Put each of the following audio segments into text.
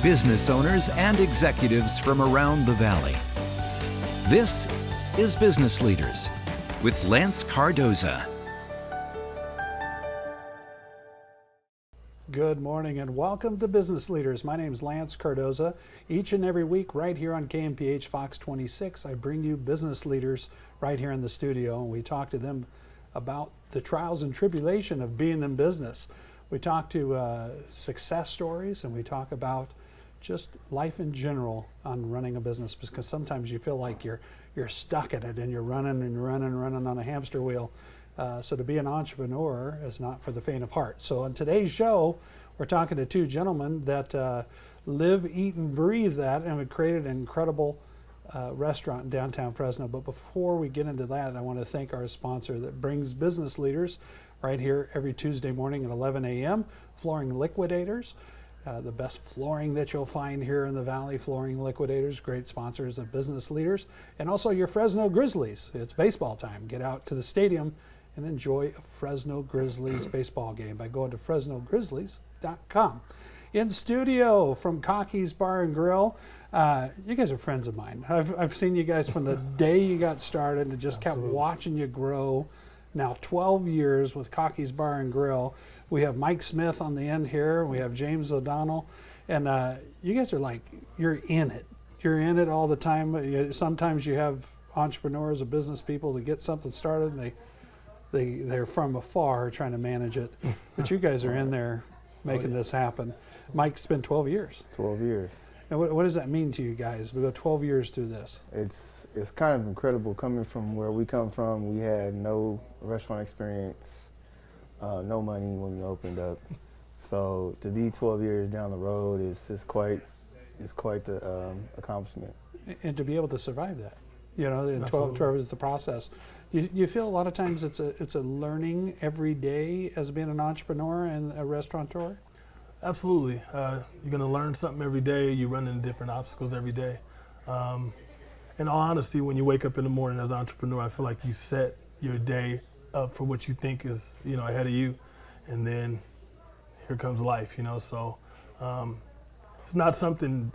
business owners and executives from around the Valley. This is Business Leaders with Lance Cardoza. Good morning and welcome to Business Leaders. My name is Lance Cardoza. Each and every week right here on KMPH Fox 26, I bring you business leaders right here in the studio, and we talk to them about the trials and tribulation of being in business. We talk to success stories, and we talk about just life in general on running a business, because sometimes you feel like you're stuck in it and you're running on a hamster wheel. So to be an entrepreneur is not for the faint of heart. So on today's show, we're talking to two gentlemen that live, eat, and breathe that, and have created an incredible restaurant in downtown Fresno. But before we get into that, I want to thank our sponsor that brings Business Leaders right here every Tuesday morning at 11 a.m., Flooring Liquidators. The best flooring that you'll find here in the Valley, Flooring Liquidators, great sponsors of Business Leaders. And also your Fresno Grizzlies. It's baseball time. Get out to the stadium and enjoy a Fresno Grizzlies baseball game by going to FresnoGrizzlies.com. In studio from Kocky's Bar and Grill, you guys are friends of mine. I've seen you guys from the day you got started and just kept watching you grow. Now 12 years with Kocky's Bar and Grill. We have Mike Smith on the end here. We have James O'Donnell. And you guys are like, you're in it. You're in it all the time. Sometimes you have entrepreneurs or business people that get something started and they're from afar trying to manage it. But you guys are in there making this happen. Mike's been 12 years. 12 years. And what does that mean to you guys? We go 12 years through this. It's kind of incredible coming from where we come from. We had no restaurant experience, no money when we opened up. So to be 12 years down the road is quite the accomplishment. And to be able to survive that, in 12 years is the process. You feel a lot of times it's a learning every day as being an entrepreneur and a restaurateur? Absolutely. You're going to learn something every day. You run into different obstacles every day. In all honesty, when you wake up in the morning as an entrepreneur, I feel like you set your day up for what you think is, ahead of you. And then here comes life, So it's not something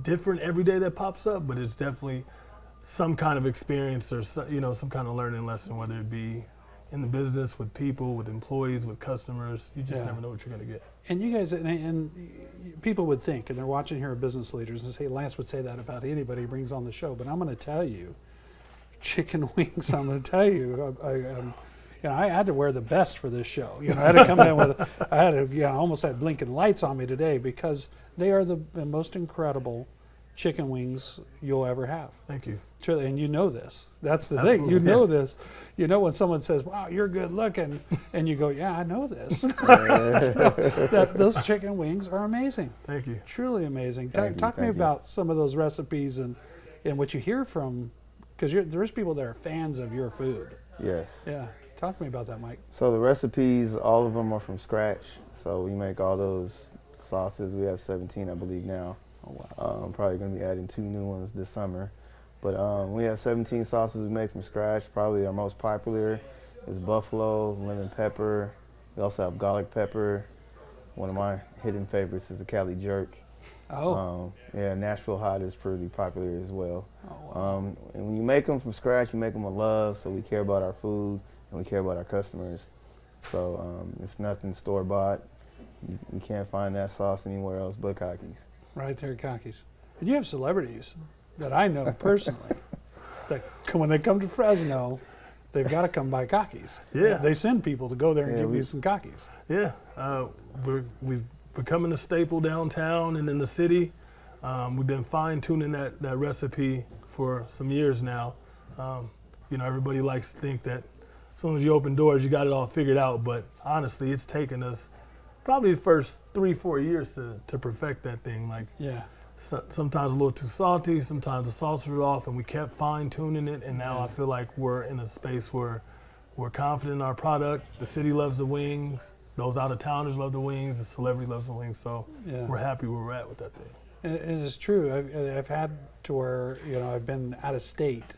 different every day that pops up, but it's definitely some kind of experience or, some kind of learning lesson, whether it be in the business, with people, with employees, with customers. You just never know what you're going to get. And you guys, and people would think, and they're watching here at Business Leaders, and say, Lance would say that about anybody he brings on the show, but I'm going to tell you, chicken wings, I'm going to tell you, I had to wear the best for this show. I had to come in with, I almost had blinking lights on me today, because they are the most incredible chicken wings you'll ever have. Thank you. And you know this. That's the Absolutely. thing. You know this. When someone says, wow, you're good looking, and you go, yeah, I know this. Those chicken wings are amazing. Thank you. Truly amazing. Thank Talk to me you. about some of those recipes and what you hear from, because there's people that are fans of your food. Yes. Yeah. Talk to me about that, Mike. So the recipes, all of them are from scratch. So we make all those sauces. We have 17, I believe, now. Oh, wow. I'm probably going to be adding 2 new ones this summer. But we have 17 sauces we make from scratch. Probably our most popular is buffalo, lemon pepper. We also have garlic pepper. One of my hidden favorites is the Cali jerk. Oh. Nashville hot is pretty popular as well. Oh, wow. And when you make them from scratch, you make them with love, so we care about our food and we care about our customers. So it's nothing store-bought. You can't find that sauce anywhere else but Kocky's. Right there at Kocky's. And you have celebrities that I know personally that when they come to Fresno, they've got to come by Kocky's. Yeah. They send people to go there and give you some Kocky's. Yeah. We've becoming a staple downtown and in the city. We've been fine-tuning that recipe for some years now. Everybody likes to think that as soon as you open doors, you got it all figured out. But honestly, it's taken us probably the first 3-4 years to perfect that thing. Sometimes a little too salty, sometimes the sauce was off, and we kept fine-tuning it, and now I feel like we're in a space where we're confident in our product. The city loves the wings. Those out-of-towners love the wings. The celebrity loves the wings. So we're happy where we're at with that thing. It is true. I've had to where, I've been out of state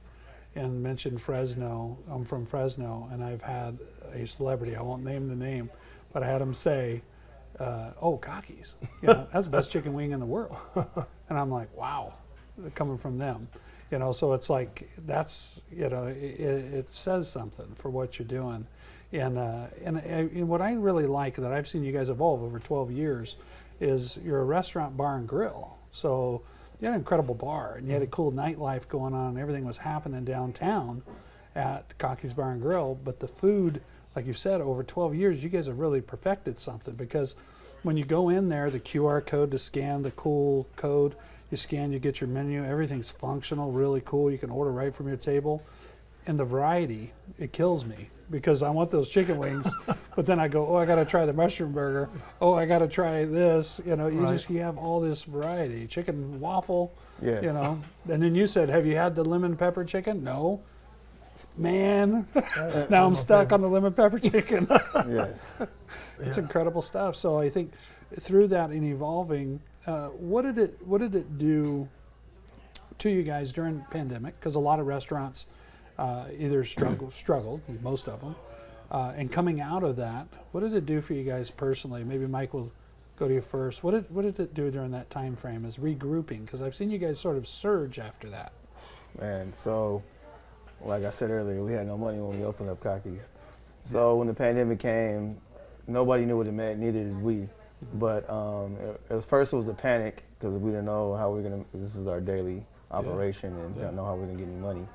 and mentioned Fresno. I'm from Fresno, and I've had a celebrity, I won't name the name, but I had him say, oh, Kocky's, you know, that's the best chicken wing in the world. And I'm like, wow, coming from them. You know, so it's like, that's, you know, it says something for what you're doing. And what I really like that I've seen you guys evolve over 12 years is you're a restaurant, bar, and grill. So you had an incredible bar, and you had a cool nightlife going on, and everything was happening downtown at Kocky's Bar and Grill. But the food, like you said, over 12 years, you guys have really perfected something, because when you go in there, the QR code to scan, the cool code, you scan, you get your menu, everything's functional, really cool. You can order right from your table. And the variety, it kills me, because I want those chicken wings, but then I go, oh, I got to try the mushroom burger. Oh, I got to try this. You know, you have all this variety. Chicken waffle, Yes. you know. And then you said, have you had the lemon pepper chicken? No. Man, now I'm stuck on the lemon pepper chicken. Yes. It's incredible stuff. So I think through that and evolving, what did it do to you guys during the pandemic? Because a lot of restaurants either struggled, most of them, and coming out of that, what did it do for you guys personally? Maybe Mike will go to you first. What did it do during that time frame as regrouping? Because I've seen you guys sort of surge after that. Man, so like I said earlier, we had no money when we opened up Kocky's. So when the pandemic came, nobody knew what it meant, neither did we. But first it was a panic, because we didn't know how we were gonna. This is our daily operation, and didn't know how we were gonna get any money.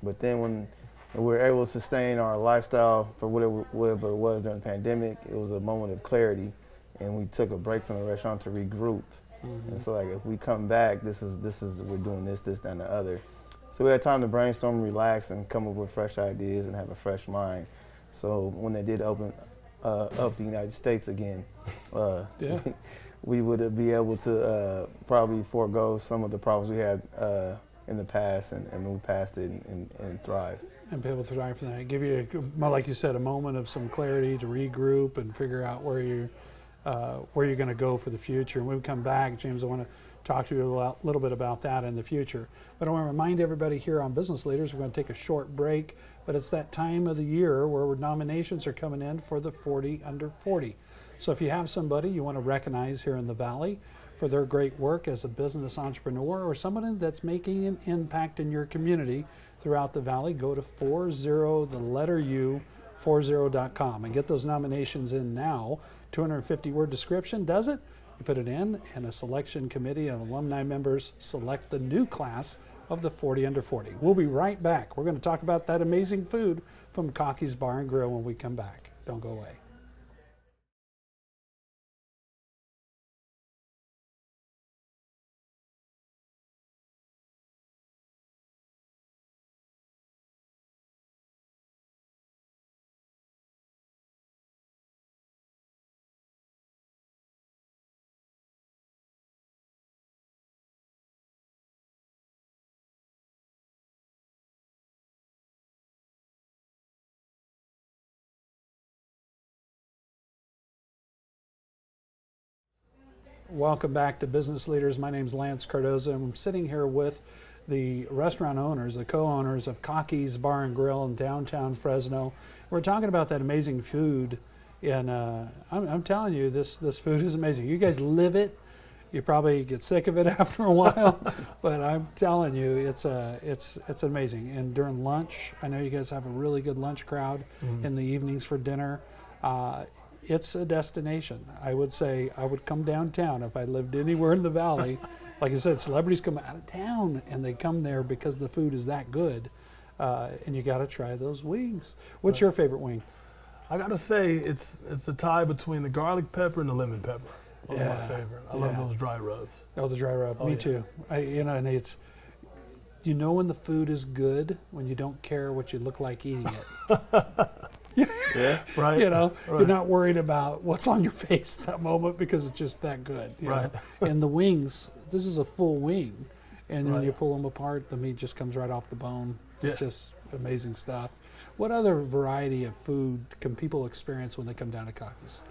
But then when we were able to sustain our lifestyle for whatever it was during the pandemic, it was a moment of clarity, and we took a break from the restaurant to regroup. And so, like, if we come back, this is we're doing this, that, and the other. So we had time to brainstorm, relax, and come up with fresh ideas and have a fresh mind. So when they did open up the United States again, we would be able to probably forego some of the problems we had in the past and move past it and thrive. And be able to thrive from that. Give you, like you said, a moment of some clarity to regroup and figure out where you're going to go for the future. And when we come back, James, I want to talk to you a little bit about that in the future. But I want to remind everybody here on Business Leaders, we're going to take a short break, but it's that time of the year where nominations are coming in for the 40 under 40. So if you have somebody you want to recognize here in the Valley for their great work as a business entrepreneur, or someone that's making an impact in your community throughout the Valley, go to 40.com and get those nominations in now. 250-word description does it. You put it in, and a selection committee of alumni members select the new class of the 40 under 40. We'll be right back. We're going to talk about that amazing food from Kocky's Bar and Grill when we come back. Don't go away. Welcome back to Business Leaders. My name is Lance Cardoza, and I'm sitting here with the restaurant owners, the co-owners of Kocky's Bar and Grill in downtown Fresno. We're talking about that amazing food, and I'm telling you, this food is amazing. You guys live it. You probably get sick of it after a while, but I'm telling you, it's amazing. And during lunch, I know you guys have a really good lunch crowd in the evenings for dinner. It's a destination. I would say I would come downtown if I lived anywhere in the Valley. Like I said, celebrities come out of town and they come there because the food is that good. And you got to try those wings. What's your favorite wing? I gotta say, it's a tie between the garlic pepper and the lemon pepper. Those are my favorite. I love those dry rubs. Oh, the dry rub. Me too. And it's, you know when the food is good when you don't care what you look like eating it. Yeah. Right. You know, you're not worried about what's on your face at that moment because it's just that good. You know? And the wings, this is a full wing. And when you pull them apart, the meat just comes right off the bone. It's just amazing stuff. What other variety of food can people experience when they come down to Kocky's?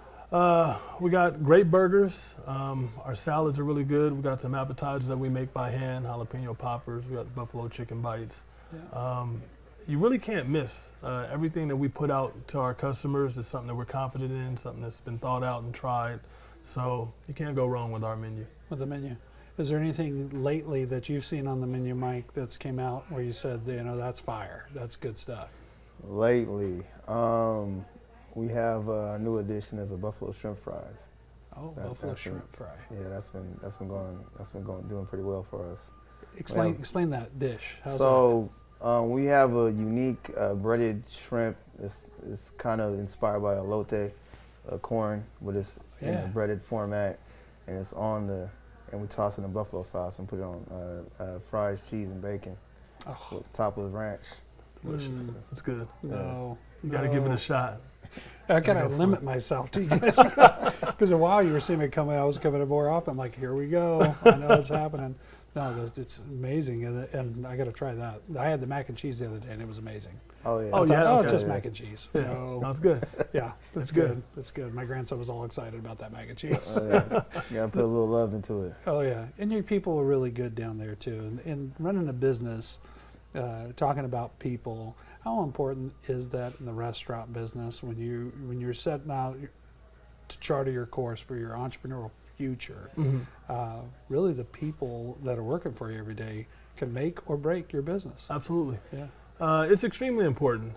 We got great burgers. Our salads are really good. We got some appetizers that we make by hand, jalapeno poppers. We got the buffalo chicken bites. you really can't miss. Everything that we put out to our customers is something that we're confident in, something that's been thought out and tried. So you can't go wrong with our menu. With the menu. Is there anything lately that you've seen on the menu, Mike, that's came out where you said, that's fire, that's good stuff? Lately, we have a new addition as a buffalo shrimp fries. Oh, buffalo shrimp fry. Yeah, that's been doing pretty well for us. Explain that dish. How's so we have a unique breaded shrimp. It's kind of inspired by elote, corn, but it's in a breaded format, and it's and we toss it in buffalo sauce and put it on fries, cheese, and bacon, topped with ranch. Delicious. That's good. No. You got to give it a shot. I gotta limit myself to you guys because a while you were seeing me coming. I was coming in more often. I'm like, here we go. I know it's happening. No, it's amazing, and I got to try that. I had the mac and cheese the other day, and it was amazing. Oh yeah. It's just mac and cheese. Yeah. No, that's good. Yeah, it's good. It's good. My grandson was all excited about that mac and cheese. You gotta put a little love into it. Oh yeah, and your people are really good down there too. And running a business, talking about people, how important is that in the restaurant business when you're setting out to charter your course for your entrepreneurial future? Really, the people that are working for you every day can make or break your business. Absolutely. Yeah. It's extremely important.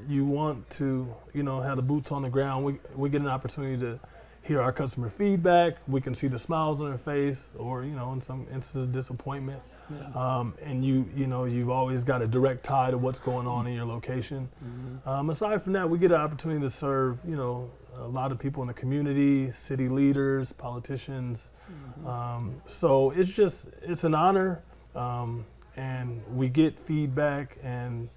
You want to, have the boots on the ground. We get an opportunity to hear our customer feedback. We can see the smiles on their face, or in some instances, disappointment. Yeah. And you've always got a direct tie to what's going on in your location. Aside from that, we get an opportunity to serve, a lot of people in the community, city leaders, politicians. So it's an honor, and we get feedback and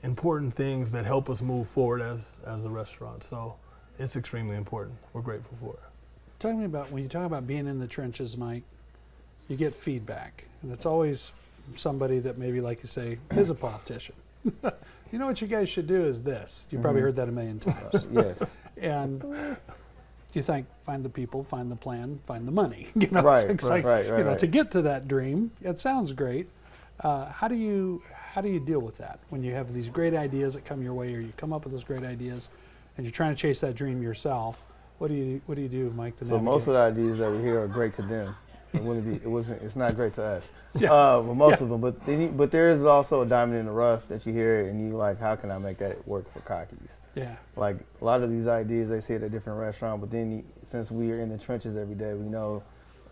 important things that help us move forward as a restaurant. So it's extremely important. We're grateful for it. Talk to me about, when you talk about being in the trenches, Mike, you get feedback, and it's always somebody that maybe, like you say, is a politician. What you guys should do is this. You probably heard that a million times. Yes. And you think, find the people, find the plan, find the money. Right, to get to that dream. It sounds great. How do you deal with that when you have these great ideas that come your way, or you come up with those great ideas, and you're trying to chase that dream yourself? What do you do, Mike? So most of the ideas that we hear are great to them. It's not great to us. Yeah. But most of them. But there is also a diamond in the rough that you hear and you like, how can I make that work for Kocky's? Yeah. Like a lot of these ideas they see at a different restaurant, but then since we are in the trenches every day, we know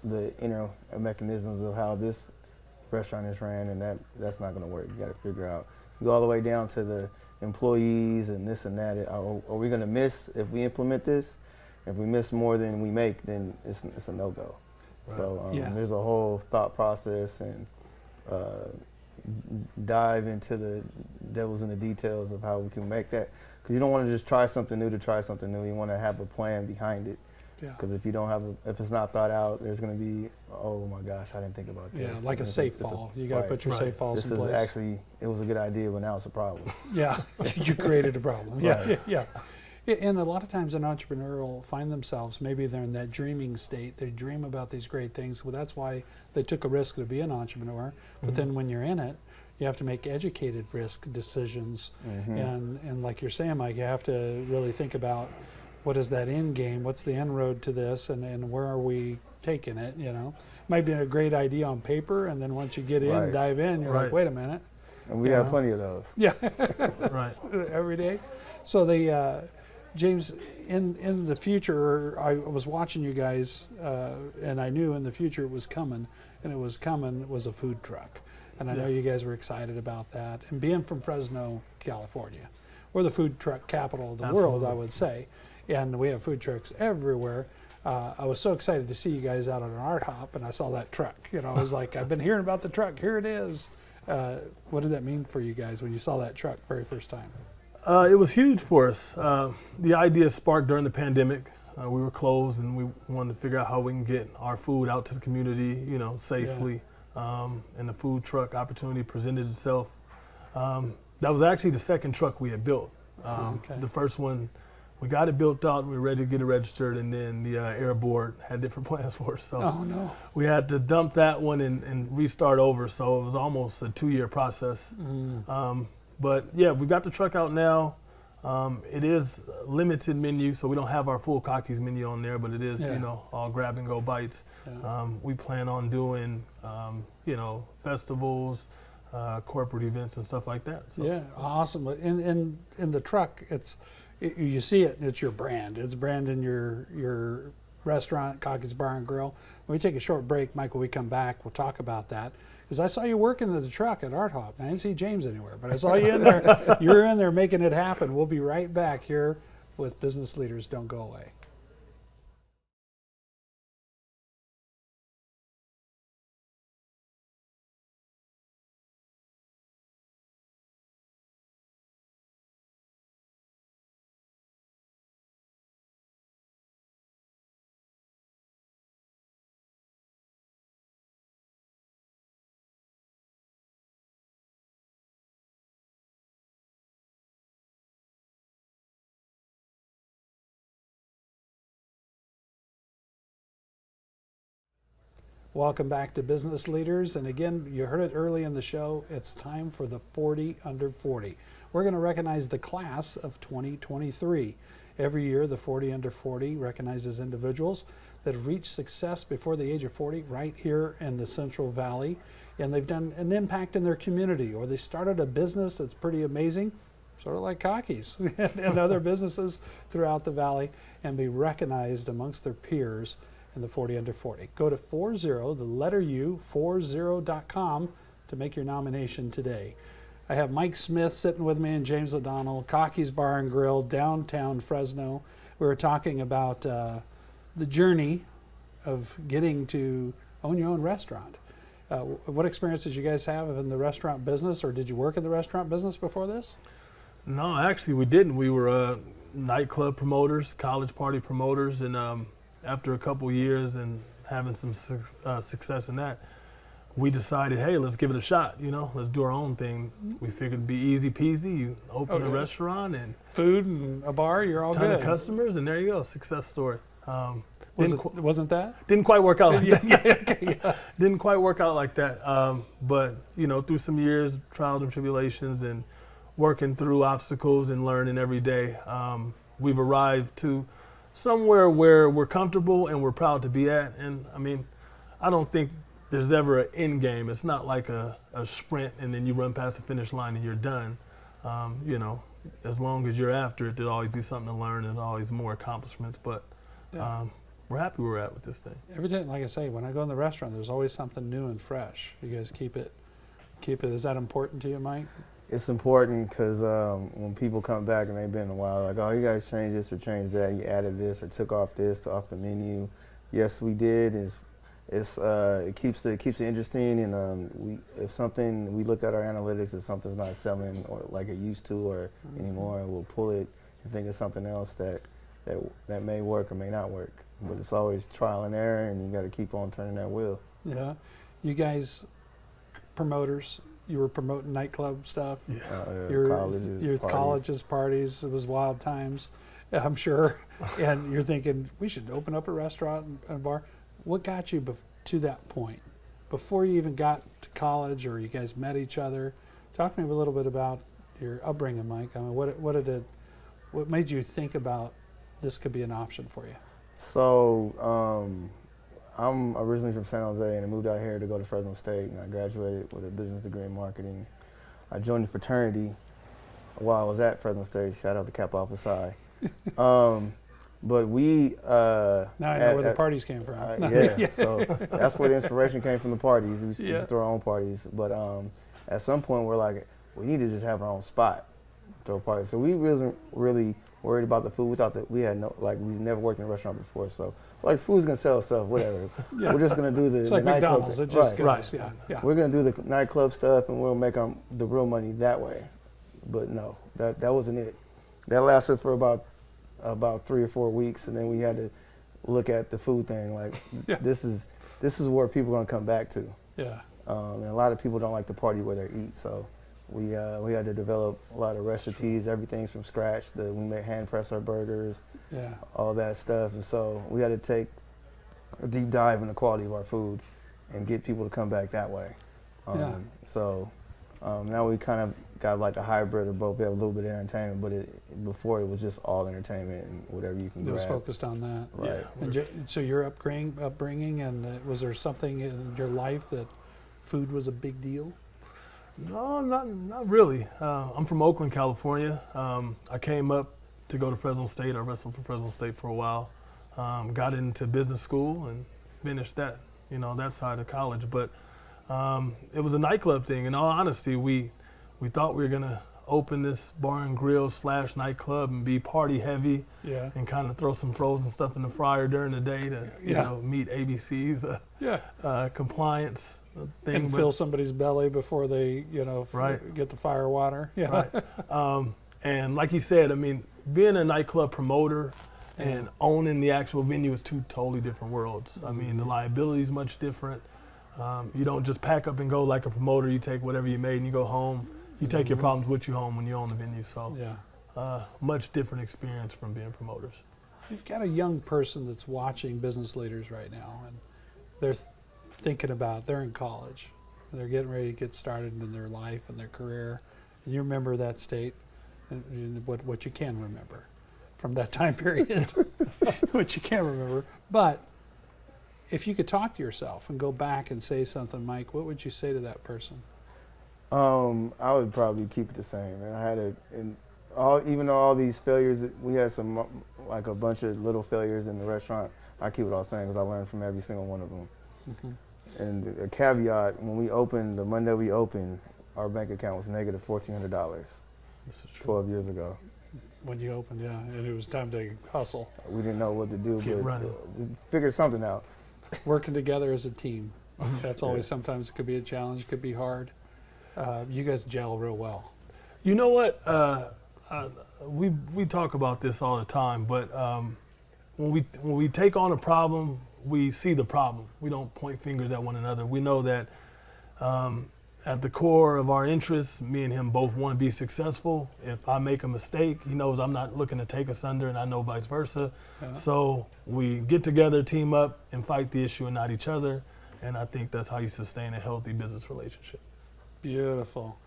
the inner mechanisms of how this restaurant is ran, and that's not going to work. You got to figure out. You go all the way down to the employees and this and that. Are we going to miss if we implement this? If we miss more than we make, then it's a no-go. Right. So there's a whole thought process and dive into the devil's in the details of how we can make that. Because you don't want to just try something new to try something new. You want to have a plan behind it. Because if you don't have if it's not thought out, there's going to be, oh my gosh, I didn't think about this. Yeah, like a safe fall. You got to put your safe falls in place. This is actually, it was a good idea, but now it's a problem. Yeah, you created a problem. Yeah, Right. yeah. And a lot of times an entrepreneurial find themselves, maybe they're in that dreaming state. They dream about these great things. Well, that's why they took a risk to be an entrepreneur. But then when you're in it, you have to make educated risk decisions. And like you're saying, Mike, you have to really think about what is that end game? What's the end road to this? And where are we taking it? Might be a great idea on paper. And then once you get in, dive in, you're like, wait a minute. And we have plenty of those. Yeah. Right. Every day. So James, in the future, I was watching you guys, and I knew in the future it was coming, and it was a food truck. And I know you guys were excited about that. And being from Fresno, California, we're the food truck capital of the world, I would say. And we have food trucks everywhere. I was so excited to see you guys out on an art hop, and I saw that truck. I was like, I've been hearing about the truck. Here it is. What did that mean for you guys when you saw that truck very first time? It was huge for us. The idea sparked during the pandemic. We were closed, and we wanted to figure out how we can get our food out to the community, safely. And the food truck opportunity presented itself. That was actually the second truck we had built. The first one, we got it built out, and we were ready to get it registered, and then the Air Board had different plans for us. So we had to dump that one and restart over. So it was almost a 2-year process. But yeah, we got the truck out now. It is a limited menu, so we don't have our full Kocky's menu on there, but it is, Yeah. you know, all grab and go bites. Yeah. We plan on doing, you know, festivals, corporate events and stuff like that. So. Yeah, awesome. In the truck, you see it, and it's your brand. It's branding your restaurant, Kocky's Bar and Grill. When we take a short break, Mike, when we come back, we'll talk about that. Because I saw you working in the truck at Art Hop. I didn't see James anywhere, but I saw you in there. You were in there making it happen. We'll be right back here with Business Leaders. Don't go away. Welcome back to Business Leaders. And again, you heard it early in the show. It's time for the 40 under 40. We're going to recognize the class of 2023. Every year, the 40 under 40 recognizes individuals that have reached success before the age of 40 right here in the Central Valley. And they've done an impact in their community, or they started a business that's pretty amazing, sort of like Kocky's and other businesses throughout the valley, and be recognized amongst their peers in the 40 under 40. Go to 40, the letter U, 40.com to make your nomination today. I have Mike Smith sitting with me and James O'Donnell, Kocky's Bar and Grill, downtown Fresno. We were talking about the journey of getting to own your own restaurant. What experience did you guys have in the restaurant business, or did you work in the restaurant business before this? No, actually we didn't. We were nightclub promoters, college party promoters, and after a couple years and having some success in that, we decided, hey, let's give it a shot, you know, let's do our own thing. We figured it'd be easy peasy. You open a restaurant and food and a bar, you're all ton good. of customers, and there you go, success story. Wasn't that? Didn't quite work out like that. Yeah. Didn't quite work out like that. But, you know, through some years, trials and tribulations and working through obstacles and learning every day, we've arrived to somewhere where we're comfortable and we're proud to be at. And I mean, I don't think there's ever an end game. It's not like a sprint and then you run past the finish line and you're done. You know, as long as you're after it, there'll always be something to learn and always more accomplishments. But we're happy where we're at with this thing. Every time, like I say, when I go in the restaurant, there's always something new and fresh. You guys keep it. Is that important to you, Mike? It's important because when people come back and they've been a while, like, oh, you guys changed this or changed that, you added this or took off this off the menu. Yes, we did. It keeps it interesting, and if something, we look at our analytics, if something's not selling or like it used to or anymore, we'll pull it and think of something else that may work or may not work. But it's always trial and error, and you got to keep on turning that wheel. Yeah, you guys, promoters. You were promoting nightclub stuff. Yeah. Your colleges, parties. It was wild times, I'm sure. And you're thinking, we should open up a restaurant and a bar. What got you to that point? Before you even got to college or you guys met each other? Talk to me a little bit about your upbringing, Mike. I mean, what made you think about this could be an option for you? So, I'm originally from San Jose, and I moved out here to go to Fresno State, and I graduated with a business degree in marketing. I joined the fraternity while I was at Fresno State. Shout out to Kappa Alpha Psi. But we now I know where the parties came from. Yeah, so that's where the inspiration came from. The parties. We used to throw our own parties, but at some point we're like, we need to just have our own spot, throw parties. So we wasn't really worried about the food. We thought that we never worked in a restaurant before, so like food's gonna sell itself, whatever. Yeah. We're just gonna do the it's like nightclub. McDonald's. It just goes. Right. Yeah. We're gonna do the nightclub stuff, and we'll make the real money that way. But no, that wasn't it. That lasted for about 3 or 4 weeks, and then we had to look at the food thing. Like, this is where people are gonna come back to. Yeah. And a lot of people don't like to party where they eat, so we had to develop a lot of recipes, everything from scratch. We made hand press our burgers, all that stuff, and so we had to take a deep dive in the quality of our food and get people to come back that way. So Now we kind of got like a hybrid of both. We have a little bit of entertainment, but before it was just all entertainment and whatever you can It grab. was focused on that. Right. And so your upbringing, and was there something in your life that food was a big deal? No, not really. I'm from Oakland, California. I came up to go to Fresno State. I wrestled for Fresno State for a while. Got into business school and finished that, that side of college. But it was a nightclub thing. In all honesty, we thought we were gonna open this bar and grill / nightclub and be party heavy, and kind of throw some frozen stuff in the fryer during the day to meet ABC's compliance thing. And fill somebody's belly before they get the fire water. Right. And like you said, I mean, being a nightclub promoter and owning the actual venue is two totally different worlds. I mean, the liability is much different. You don't just pack up and go like a promoter. You take whatever you made and you go home. You take your problems with you home when you own the venue. So much different experience from being promoters. You've got a young person that's watching Business Leaders right now, and they're thinking about, they're in college. They're getting ready to get started in their life and their career. And you remember that state, and what you can remember from that time period, what you can't remember. But if you could talk to yourself and go back and say something, Mike, what would you say to that person? I would probably keep it the same. And I had even though all these failures, we had some, like a bunch of little failures in the restaurant, I keep it all the same because I learned from every single one of them. Mm-hmm. And a caveat, when we opened, the Monday we opened, our bank account was negative $1,400. This is true. 12 years ago. When you opened, and it was time to hustle. We didn't know what to do, Keep but running. we figured something out. Working together as a team. That's always, sometimes it could be a challenge, it could be hard. You guys gel real well. You know what? We talk about this all the time, but when we take on a problem, we see the problem. We don't point fingers at one another. We know that at the core of our interests, me and him both want to be successful. If I make a mistake, he knows I'm not looking to take us under, and I know vice versa. So we get together, team up, and fight the issue and not each other. And I think that's how you sustain a healthy business relationship. Beautiful.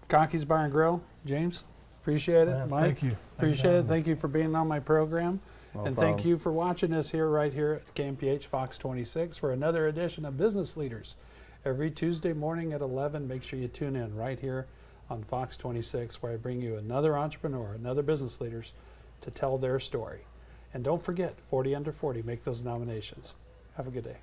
Kocky's Bar and Grill, James, appreciate it. Man, Mike, thank you. Appreciate it. Thank you for being on my program. No and problem. thank you for watching us right here at KMPH Fox 26 for another edition of Business Leaders. Every Tuesday morning at 11, make sure you tune in right here on Fox 26, where I bring you another entrepreneur, another business leaders to tell their story. And don't forget, 40 Under 40, make those nominations. Have a good day.